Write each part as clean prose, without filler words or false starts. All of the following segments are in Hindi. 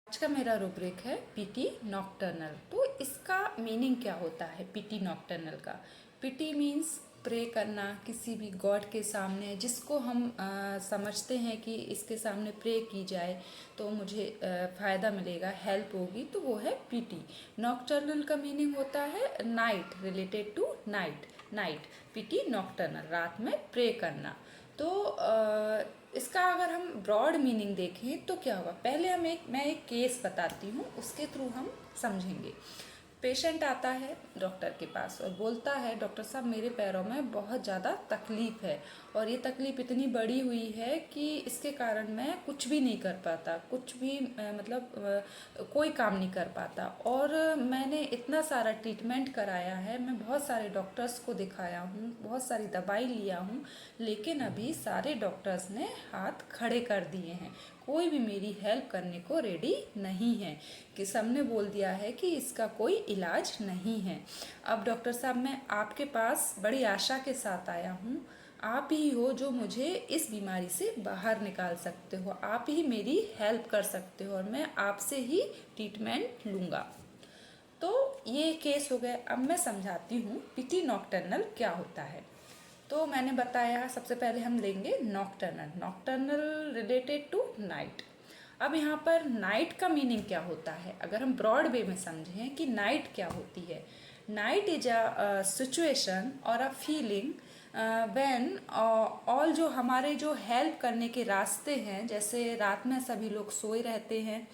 आज का मेरा रूब्रिक है पीटी नॉक्टर्नल। तो इसका मीनिंग क्या होता है पीटी नॉक्टर्नल का? पीटी मीन्स प्रे करना किसी भी गॉड के सामने, जिसको हम समझते हैं कि इसके सामने प्रे की जाए तो मुझे फ़ायदा मिलेगा, हेल्प होगी, तो वो है पीटी। नॉक्टर्नल का मीनिंग होता है night, related to night. Night पीटी नॉक्टर्नल, रात में प्रे करना। तो इसका अगर हम ब्रॉड मीनिंग देखें तो क्या होगा, पहले मैं एक केस बताती हूँ, उसके थ्रू हम समझेंगे। पेशेंट आता है डॉक्टर के पास और बोलता है, डॉक्टर साहब मेरे पैरों में बहुत ज़्यादा तकलीफ़ है और ये तकलीफ़ इतनी बड़ी हुई है कि इसके कारण मैं कुछ भी नहीं कर पाता, कुछ भी कोई काम नहीं कर पाता। और मैंने इतना सारा ट्रीटमेंट कराया है, मैं बहुत सारे डॉक्टर्स को दिखाया हूँ, बहुत सारी दवाई लिया हूँ, लेकिन अभी सारे डॉक्टर्स ने हाथ खड़े कर दिए हैं, कोई भी मेरी हेल्प करने को रेडी नहीं है, कि सबने बोल दिया है कि इसका कोई इलाज नहीं है। अब डॉक्टर साहब मैं आपके पास बड़ी आशा के साथ आया हूँ, आप ही हो जो मुझे इस बीमारी से बाहर निकाल सकते हो, आप ही मेरी हेल्प कर सकते हो और मैं आपसे ही ट्रीटमेंट लूँगा। तो ये केस हो गया। अब मैं समझाती हूँ पीटी नॉक्टर्नल क्या होता है। तो मैंने बताया, सबसे पहले हम लेंगे nocturnal. Nocturnal related to night. अब यहाँ पर नाइट का मीनिंग क्या होता है, अगर हम ब्रॉड वे में समझें कि नाइट क्या होती है। नाइट इज अ सिचुएशन और अ फीलिंग व्हेन ऑल जो हमारे जो हेल्प करने के रास्ते हैं, जैसे रात में सभी लोग सोए रहते हैं,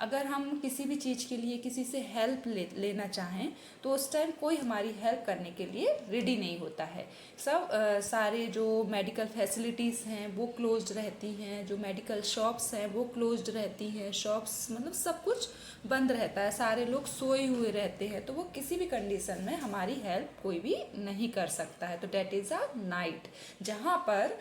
अगर हम किसी भी चीज़ के लिए किसी से हेल्प लेना चाहें तो उस टाइम कोई हमारी हेल्प करने के लिए रेडी नहीं होता है। सब सारे जो मेडिकल फैसिलिटीज़ हैं वो क्लोज्ड रहती हैं, जो मेडिकल शॉप्स हैं वो क्लोज्ड रहती हैं, शॉप्स मतलब सब कुछ बंद रहता है, सारे लोग सोए हुए रहते हैं, तो वो किसी भी कंडीशन में हमारी हेल्प कोई भी नहीं कर सकता है। तो डेट इज़ अ नाइट, जहाँ पर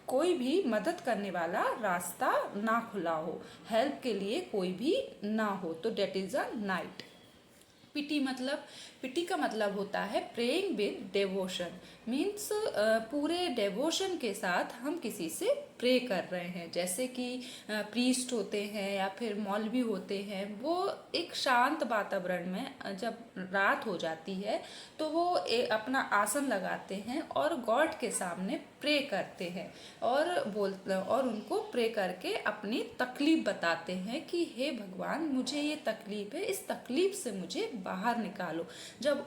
कोई भी मदद करने वाला रास्ता ना खुला हो, हेल्प के लिए कोई भी ना हो, तो डेट इज़ अ नाइट। पिटी का मतलब होता है प्रेइंग विद डेवोशन, मीन्स पूरे डेवोशन के साथ हम किसी से प्रे कर रहे हैं। जैसे कि प्रीस्ट होते हैं या फिर मौलवी होते हैं, वो एक शांत वातावरण में जब रात हो जाती है तो वो अपना आसन लगाते हैं और गॉड के सामने प्रे करते हैं और उनको प्रे करके अपनी तकलीफ बताते हैं कि हे भगवान मुझे ये तकलीफ है, इस तकलीफ से मुझे बाहर निकालो। जब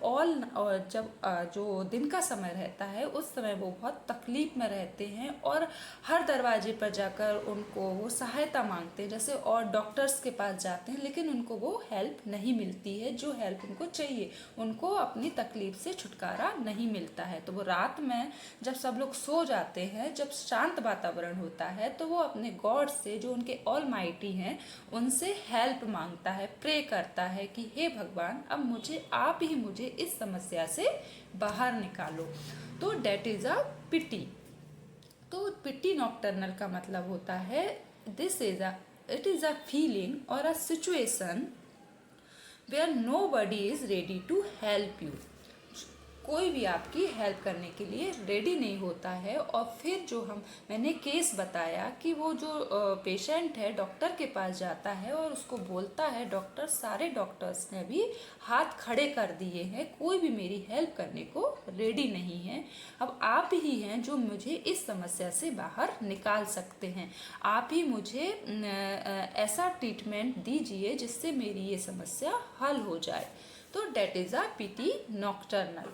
जो दिन का समय रहता है उस समय वो बहुत तकलीफ में रहते हैं और हर दरवाजे पर जाकर उनको वो सहायता मांगते हैं, जैसे और डॉक्टर्स के पास जाते हैं, लेकिन उनको वो हेल्प नहीं मिलती है जो हेल्प उनको चाहिए, उनको अपनी तकलीफ से छुटकारा नहीं मिलता है। तो वो रात में जब सब लोग सो जाते हैं, जब शांत वातावरण होता है, तो वो अपने गॉड से जो उनके ऑल माइटी हैं उनसे हेल्प मांगता है, प्रे करता है कि हे भगवान अब आप ही मुझे इस समस्या से बाहर निकालो। तो डेट इज अ पिटी। तो पिटी नॉक्टर्नल का मतलब होता है इट इज अ फीलिंग और a situation where nobody is ready to help you. कोई भी आपकी हेल्प करने के लिए रेडी नहीं होता है। और फिर मैंने केस बताया कि वो जो पेशेंट है डॉक्टर के पास जाता है और उसको बोलता है, डॉक्टर सारे डॉक्टर्स ने भी हाथ खड़े कर दिए हैं, कोई भी मेरी हेल्प करने को रेडी नहीं है, अब आप ही हैं जो मुझे इस समस्या से बाहर निकाल सकते हैं, आप ही मुझे ऐसा ट्रीटमेंट दीजिए जिससे मेरी ये समस्या हल हो जाए। तो that is a PT nocturnal.